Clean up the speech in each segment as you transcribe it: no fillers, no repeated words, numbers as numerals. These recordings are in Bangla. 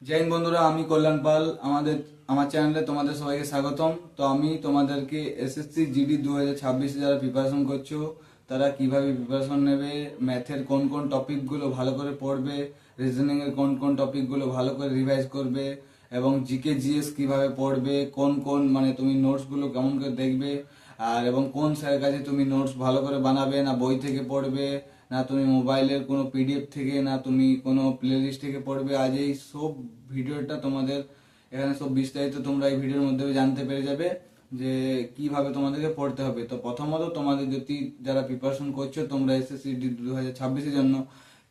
জয় হিন্দ বন্ধুরা, আমি কল্যাণ পাল। আমার চ্যানেলে তোমাদের সবাইকে স্বাগতম। তো আমি তোমাদেরকে এসএসসি জিডি 2026 যারা প্রিপারেশন করছো তারা কিভাবে প্রিপারেশন নেবে, ম্যাথের কোন কোন টপিকগুলো ভালো করে পড়বে, রিজনিং এর কোন কোন টপিকগুলো ভালো করে রিভাইজ করবে, এবং জিকে জিএস কিভাবে পড়বে, কোন কোন তুমি নোটসগুলো কেমন করে দেখবে, আর এবং কোন স্যারের কাছে তুমি নোটস ভালো করে বানাবে, না বই থেকে পড়বে, না তুমি মোবাইলের কোনো পিডিএফ থেকে, না তুমি কোনো প্লে লিস্ট থেকে পড়বে। আজ এই সব ভিডিওটা তোমাদের এখানে সব বিস্তারিত তোমরা এই ভিডিওর মধ্যে জানতে পেরে যাবে যে কিভাবে তোমাদেরকে পড়তে হবে। তো প্রথমত তোমাদের যদি যারা প্রিপারেশন করছো তোমরা এসএসসি 2026-এর জন্য,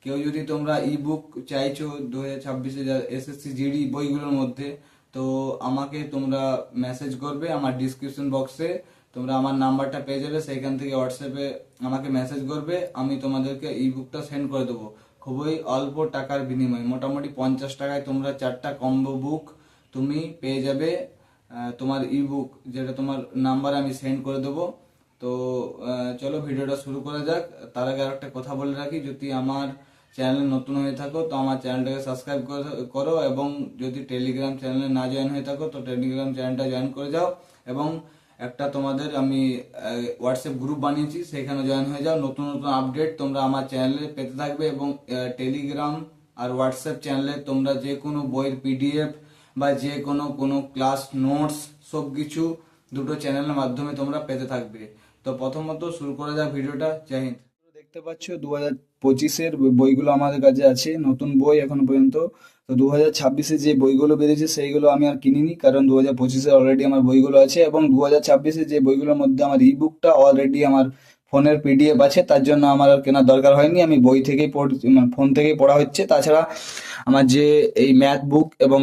কেউ যদি তোমরা ই বুক চাইছো 2026-এ এসএসসি জিডি বইগুলোর মধ্যে, তো আমাকে তোমরা মেসেজ করবে আমার ডিসক্রিপশন বক্সে। তোমরা আমার নাম্বারটা পেয়ে যাবে, সেইখান থেকে হোয়াটসঅ্যাপে আমাকে মেসেজ করবে, আমি তোমাদেরকে ই বুকটা সেন্ড করে দেবো খুবই অল্প টাকার বিনিময়ে। মোটামুটি 50 টাকায় তোমরা 4টা কম্বো বুক তুমি পেয়ে যাবে। তোমার ই বুক যেটা তোমার নাম্বারে আমি সেন্ড করে দেবো। তো চলো ভিডিওটা শুরু করা যাক। তার আগে আর একটা কথা বলে রাখি, যদি আমার চ্যানেলে নতুন হয়ে থাকো তো আমার চ্যানেলটাকে সাবস্ক্রাইব করো, এবং যদি টেলিগ্রাম চ্যানেলে না জয়েন হয়ে থাকো তো টেলিগ্রাম চ্যানেলটা জয়েন করে যাও, এবং একটা তোমাদের আমি হোয়াটসঅ্যাপ গ্রুপ বানিয়েছি, সেখানে জয়েন হয়ে যাও। নতুন নতুন আপডেট তোমরা আমার চ্যানেলে পেতে থাকবে, এবং টেলিগ্রাম আর হোয়াটসঅ্যাপ চ্যানেলে তোমরা যে কোনো বইয়ের পিডিএফ বা যে কোনো কোনো ক্লাস নোটস সব কিছু দুটো চ্যানেলের মাধ্যমে তোমরা পেতে থাকবে। তো প্রথমত শুরু করা যাক ভিডিওটা। জয় হিন্দ। দেখতে পাচ্ছ 2025-এর বইগুলো আমাদের কাছে আছে, নতুন বই এখনো পর্যন্ত। তো 2026-এ যে বইগুলো বেরিয়েছে সেইগুলো আমি আর কিনিনি, কারণ 2025-এ অলরেডি আমার বইগুলো আছে, এবং 2026-এ যে বইগুলোর মধ্যে আমার ই বুকটা অলরেডি আমার ফোনের পিডিএফ আছে, তার জন্য আমার আর কেনার দরকার হয়নি। আমি বই থেকেই ফোন থেকেই পড়া হচ্ছে। তাছাড়া আমার যে এই ম্যাথ বুক এবং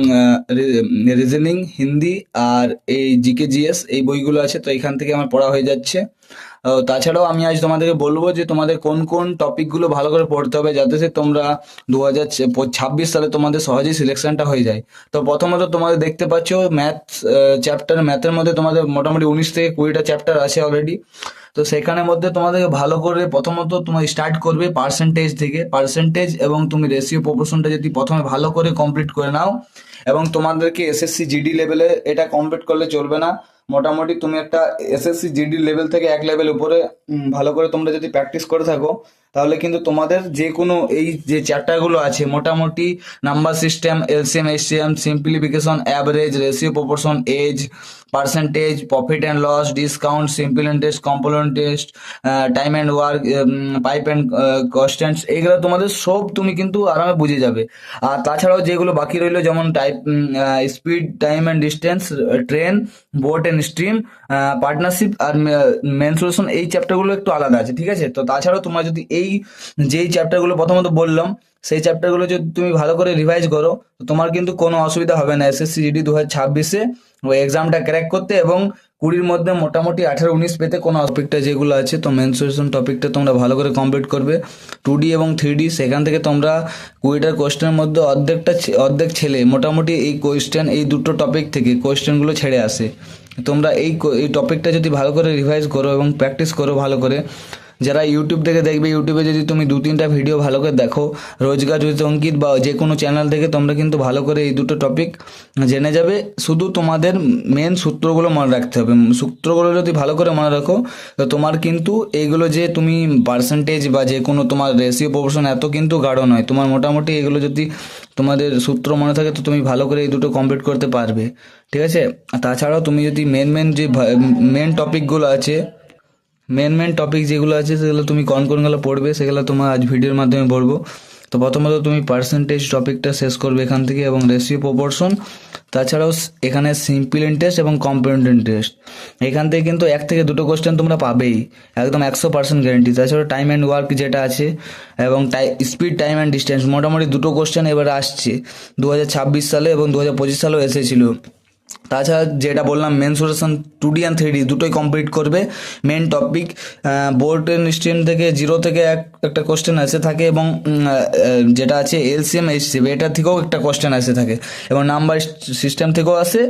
রিজনিং, হিন্দি আর এই জিকে জিএস এই বইগুলো আছে, তো এখান থেকে আমার পড়া হয়ে যাচ্ছে। তাছাড়াও আমি আজ তোমাদেরকে বলবো যে তোমাদের কোন কোন টপিকগুলো ভালো করে পড়তে হবে, যাতে সে তোমরা 2026 সালে তোমাদের সহজেই সিলেকশনটা হয়ে যায়। তো প্রথমত তোমাদের দেখতে পাচ্ছ ম্যাথ চ্যাপ্টার, ম্যাথের মধ্যে তোমাদের মোটামুটি 19 থেকে 20টা চ্যাপ্টার আছে অলরেডি। তো সেখানের মধ্যে তোমাদেরকে ভালো করে প্রথমত তোমার স্টার্ট করবে পার্সেন্টেজ থেকে। পার্সেন্টেজ এবং তুমি রেশিও প্রপোর্শনটা যদি প্রথমে ভালো করে কমপ্লিট করে নাও, এবং তোমাদেরকে এসএসসি জিডি লেভেলে এটা কমপ্লিট করলে চলবে না। মোটামুটি তুমি একটা এসএসসি জিডি লেভেল থেকে এক লেভেল উপরে ভালো করে তোমরা যদি প্র্যাকটিস করে থাকো, তাহলে কিন্তু তোমাদের যে কোনো এই যে চ্যাপ্টারগুলো আছে মোটামুটি number system, LCM HCM, simplification, average, ratio proportion, age, percentage, profit and loss, discount, simple interest, compound interest, time and work, pipe and constants, এইগুলো তোমাদের সব তুমি কিন্তু আরামে বুঝে যাবে। আর তাছাড়াও যেগুলো বাকি রইলো, যেমন speed, time and distance, train, boat and stream, partnership আর মেনসুরেশন, এই চ্যাপ্টারগুলো একটু আলাদা আছে, ঠিক আছে? তো তাছাড়াও তোমরা যদি এই যেই চ্যাপ্টারগুলো প্রথমত বললাম সেই চ্যাপ্টারগুলো যদি তুমি ভালো করে রিভাইজ করো, তো তোমার কিন্তু কোনো অসুবিধা হবে না এসএসসি জিডি 2026-এ ওই এক্সামটা ক্র্যাক করতে, এবং 20-র মধ্যে মোটামুটি 18-19 পেতে। কোনো টপিকটা যেগুলো আছে, তো মেনসুরেশন টপিকটা তোমরা ভালো করে কমপ্লিট করবে, 2D এবং 3D। সেখান থেকে তোমরা 20টার কোয়েশ্চেনের মধ্যে অর্ধেক ছেলে মোটামুটি এই কোয়েশ্চেন, এই দুটো টপিক থেকে কোয়েশ্চেনগুলো ছেড়ে আসে। তোমরা এই টপিকটা যদি ভালো করে রিভাইজ করো এবং প্র্যাকটিস করো ভালো করে, যারা ইউটিউব থেকে দেখবে, ইউটিউবে যদি তুমি 2-3টা ভিডিও ভালো করে দেখো, রোজগার জ্যোতি অঙ্কিত বা যে কোনো চ্যানেল থেকে, তোমরা কিন্তু ভালো করে এই দুটো টপিক জেনে যাবে। শুধু তোমাদের মেন সূত্রগুলো মনে রাখতে হবে। সূত্রগুলো যদি ভালো করে মনে রাখো, তো তোমার কিন্তু এইগুলো যে তুমি পার্সেন্টেজ বা যে কোনো তোমার রেশিও প্রপোর্শন এত কিন্তু গাঢ় নয়। তোমার মোটামুটি এগুলো যদি তোমাদের সূত্র মনে থাকে, তো তুমি ভালো করে এই দুটো কমপ্লিট করতে পারবে, ঠিক আছে? আর তাছাড়াও তুমি যদি মেন যে মেন টপিকগুলো আছে, মেন টপিক যেগুলো আছে সেগুলো তুমি কোনগুলো পড়বে, সেগুলো তোমার আজ ভিডিওর মাধ্যমে পড়বো। তো প্রথমত তুমি পার্সেন্টেজ টপিকটা শেষ করবে এখান থেকে, এবং রেশিও প্রপোর্শন। তাছাড়াও এখানে সিম্পল ইন্টারেস্ট এবং কম্পাউন্ড ইন্টারেস্ট, এখান থেকে কিন্তু 1 থেকে 2টো কোশ্চেন তোমরা পাবেই, একদম 100% গ্যারেন্টি। তাছাড়া টাইম অ্যান্ড ওয়ার্ক যেটা আছে, এবং স্পিড, টাইম অ্যান্ড ডিস্টেন্স, মোটামুটি দুটো কোশ্চেন এবার আসছে 2026 সালে, এবং 2025 সালেও এসেছিল। তাছাড়া যেটা বললাম মেন্সুরেশন 2D অ্যান্ড 3D দুটোই কমপ্লিট করবে। মেন টপিক বোর্ড স্ট্রিম থেকে 0 থেকে একটা কোশ্চেন এসে থাকে, এবং যেটা আছে এলসিএম এইচসিএম এটা থেকেও একটা কোশ্চেন এসে থাকে, এবং নাম্বার সিস্টেম থেকেও আসে।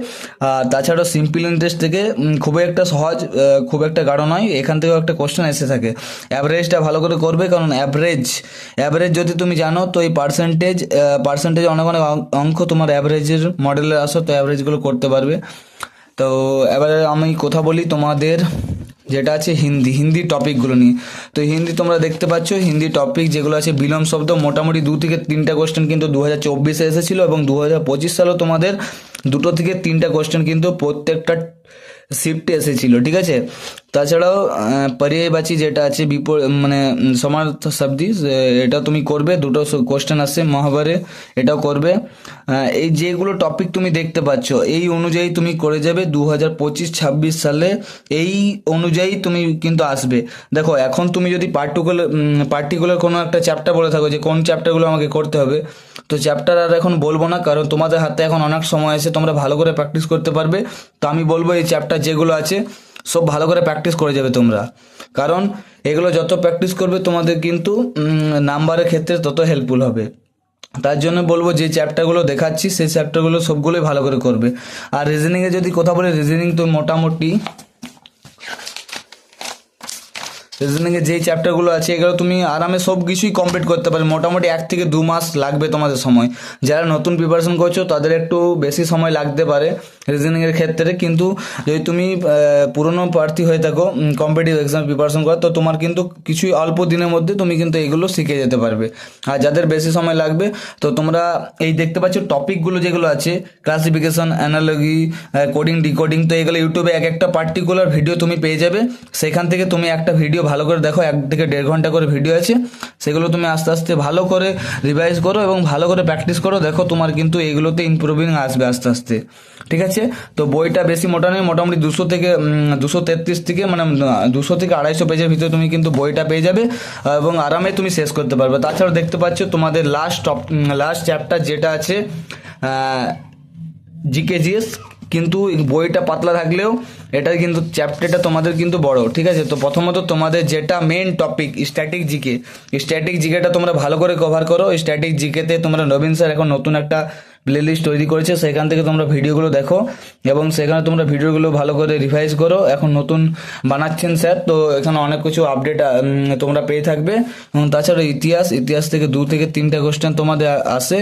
আর তাছাড়াও সিম্পল ইন্টারেস্ট থেকে খুবই একটা সহজ, খুব একটা গাঢ় নয়, এখান থেকেও একটা কোশ্চেন এসে থাকে। অ্যাভারেজটা ভালো করে করবে, কারণ অ্যাভারেজ যদি তুমি জানো তো এই পার্সেন্টেজ অনেক অনেক অঙ্ক তোমার অ্যাভারেজের মডেলের আসো, তো অ্যাভারেজগুলো করতে পারবে। তো এবারে আমি কথা বলি তোমাদের যেটা আছে হিন্দি টপিকগুলো নিয়ে। তো হিন্দি তোমরা দেখতে পাচ্ছ, হিন্দি টপিক যেগুলো আছে বিলোম শব্দ মোটামুটি 2 থেকে 3টা কোশ্চেন কিন্তু 2024-এ এসেছিলো, এবং 2025 সালেও তোমাদের 2 থেকে 3টা কোশ্চেন কিন্তু প্রত্যেকটা শিফটে এসেছিল, ঠিক আছে। তাছাড়াও পর্যায়বাচী যেটা আছে মানে সমার্থ শব্দী, এটা তুমি করবে, 2টো কোশ্চেন আসছে মহাভারে, এটাও করবে। এই যেগুলো টপিক তুমি দেখতে পাচ্ছ এই অনুযায়ী তুমি করে যাবে 2025-26 সালে, এই অনুযায়ী তুমি কিন্তু আসবে। দেখো এখন তুমি যদি পার্টিকুলার কোনো একটা চ্যাপ্টার বলে থাকো যে কোন চ্যাপ্টারগুলো আমাকে করতে হবে, তো চ্যাপ্টার আর এখন বলবো না, কারণ তোমাদের হাতে এখন অনেক সময় আছে, তোমরা ভালো করে প্র্যাকটিস করতে পারবে। তো আমি বলবো এই চ্যাপ্টার যেগুলো আছে সব ভালো করে প্র্যাকটিস করে যাবে তোমরা, কারণ এগুলো যত প্র্যাকটিস করবে তোমাদের কিন্তু নাম্বারের ক্ষেত্রে তত হেল্পফুল হবে। তার জন্য বলবো যে চ্যাপ্টারগুলো দেখাচ্ছি সেই চ্যাপ্টারগুলো সবগুলোই ভালো করে করবে। আর রিজনিংয়ে যদি কথা বলে, রিজনিং তো মোটামুটি রিজনিংয়ে যেই চ্যাপ্টারগুলো আছে এগুলো তুমি আরামে সব কিছুই কমপ্লিট করতে পারবে, মোটামুটি 1 থেকে 2 মাস লাগবে তোমাদের সময়। যারা নতুন প্রিপারেশন করছো তাদের একটু বেশি সময় লাগতে পারে রিজনিংয়ের ক্ষেত্রে, কিন্তু যদি তুমি পুরনো প্রার্থী হয়ে থাকো কম্পিটিটিভ এক্সাম প্রিপারেশন করো, তো তোমার কিন্তু কিছুই অল্প দিনের মধ্যে তুমি কিন্তু এগুলো শিখে যেতে পারবে। আর যাদের বেশি সময় লাগবে, তো তোমরা এই দেখতে পাচ্ছ টপিকগুলো যেগুলো আছে ক্লাসিফিকেশন, অ্যানালজি, কোডিং, ডিকোডিং, তো এগুলো ইউটিউবে একটা পার্টিকুলার ভিডিও তুমি পেয়ে যাবে। সেখান থেকে তুমি একটা ভিডিও ভালো করে দেখো, 1 থেকে 1.5 ঘন্টা করে ভিডিও আছে, সেগুলো তুমি আস্তে আস্তে ভালো করে রিভাইজ করো এবং ভালো করে প্র্যাকটিস করো। দেখো তোমার কিন্তু এইগুলোতে ইমপ্রুভিং আসবে আস্তে আস্তে, ঠিক আছে। তো বইটা বেশি মোটা নেই, মোটামুটি 200 থেকে 233 থেকে মানে 200 থেকে 250 পেজের ভিতরে তুমি কিন্তু বইটা পেয়ে যাবে, এবং আরামে তুমি শেষ করতে পারবে। তাছাড়াও দেখতে পাচ্ছ তোমাদের লাস্ট চ্যাপ্টার যেটা আছে জিকেজিএস, কিন্তু বইটা পাতলা থাকলেও এটা কিন্তু চ্যাপ্টারটা তোমাদের কিন্তু বড়, ঠিক আছে। তো প্রথমত তোমাদের যেটা মেন টপিক স্ট্যাটিক জিকেটা তোমরা ভালো করে কভার করো। স্ট্যাটিক জিকেতে তোমরা নবীন স্যার এখন নতুন একটা প্লেলিস্ট তৈরি করেছে, সেখান থেকে তোমরা ভিডিওগুলো দেখো, এবং সেখানে তোমরা ভিডিওগুলো ভালো করে রিভাইজ করো। এখন নতুন বানাচ্ছেন স্যার, তো এখানে অনেক কিছু আপডেট তোমরা পেয়ে থাকবে। এবং তাছাড়া ইতিহাস থেকে 2 থেকে 3টা কোশ্চেন তোমাদের আসে,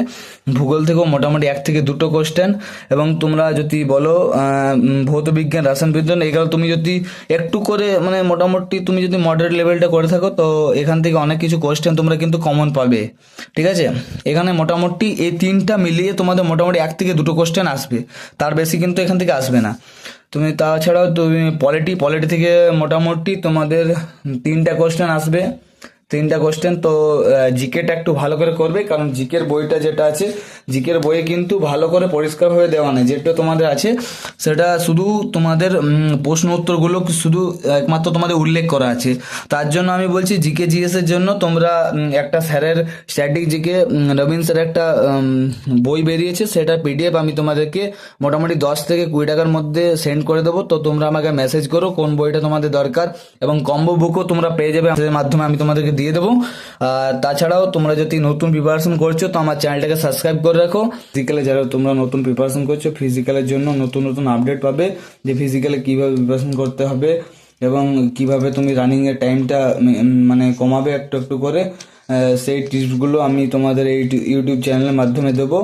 ভূগোল থেকেও মোটামুটি 1 থেকে 2টো কোশ্চেন, এবং তোমরা যদি বলো ভৌত বিজ্ঞান, রাসায়ন বিজ্ঞান, এগুলো তুমি যদি একটু করে মানে মোটামুটি তুমি যদি মডারেট লেভেলটা করে থাকো, তো এখান থেকে অনেক কিছু কোশ্চেন তোমরা কিন্তু কমন পাবে, ঠিক আছে। এখানে মোটামুটি এই 3টা মিলিয়ে তোমাদের মোটামুটি 1 থেকে 2টো কোশ্চেন আসবে, তার বেশি কিন্তু এখান থেকে আসবে না। তুমি তাছাড়াও তুমি পলিটি থেকে মোটামুটি তোমাদের 3টা কোশ্চেন আসবে, 3টা কোশ্চেন। তো জিকেটা একটু ভালো করে করবে, কারণ জিকের বইটা যেটা আছে, জিকের বইয়ে কিন্তু ভালো করে পরিষ্কারভাবে দেওয়া নেই, যেটা তোমাদের আছে সেটা শুধু তোমাদের প্রশ্ন উত্তরগুলো শুধু একমাত্র তোমাদের উল্লেখ করা আছে। তার জন্য আমি বলছি জিকে জিএস এর জন্য তোমরা একটা স্যারের স্ট্যাটিক জিকে রবীন স্যার একটা বই বেরিয়েছে, সেটা পিডিএফ আমি তোমাদেরকে মোটামুটি 10 থেকে 20 টাকার মধ্যে সেন্ড করে দেবো। তো তোমরা আমাকে মেসেজ করো কোন বইটা তোমাদের দরকার, এবং কম্বো বুকও তোমরা পেয়ে যাবে, এর মাধ্যমে আমি তোমাদেরকে দিয়ে দেবো। তাছাড়াও তোমরা যদি নতুন প্রিপারেশন করছো তো আমার চ্যানেলটাকে সাবস্ক্রাইব করে রাখো। ফিজিক্যালে যারা তোমরা নতুন প্রিপারেশন করছো, ফিজিক্যালের জন্য নতুন নতুন আপডেট পাবে, যে ফিজিক্যালে কীভাবে প্রিপারেশন করতে হবে এবং কিভাবে তুমি রানিংয়ের টাইমটা মানে কমাবে একটু একটু করে, সেই টিপসগুলো আমি তোমাদের এই ইউটিউব চ্যানেলের মাধ্যমে দেবো।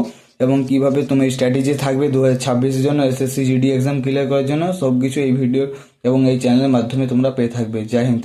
এবং কিভাবে তুমি স্ট্র্যাটেজি থাকবে 2026-এর জন্য, এসএসসি জিডি এক্সাম ক্লিয়ার করার জন্য, সব কিছু এই ভিডিও এবং এই চ্যানেলের মাধ্যমে তোমরা পেয়ে থাকবে। জয় হিন্দ।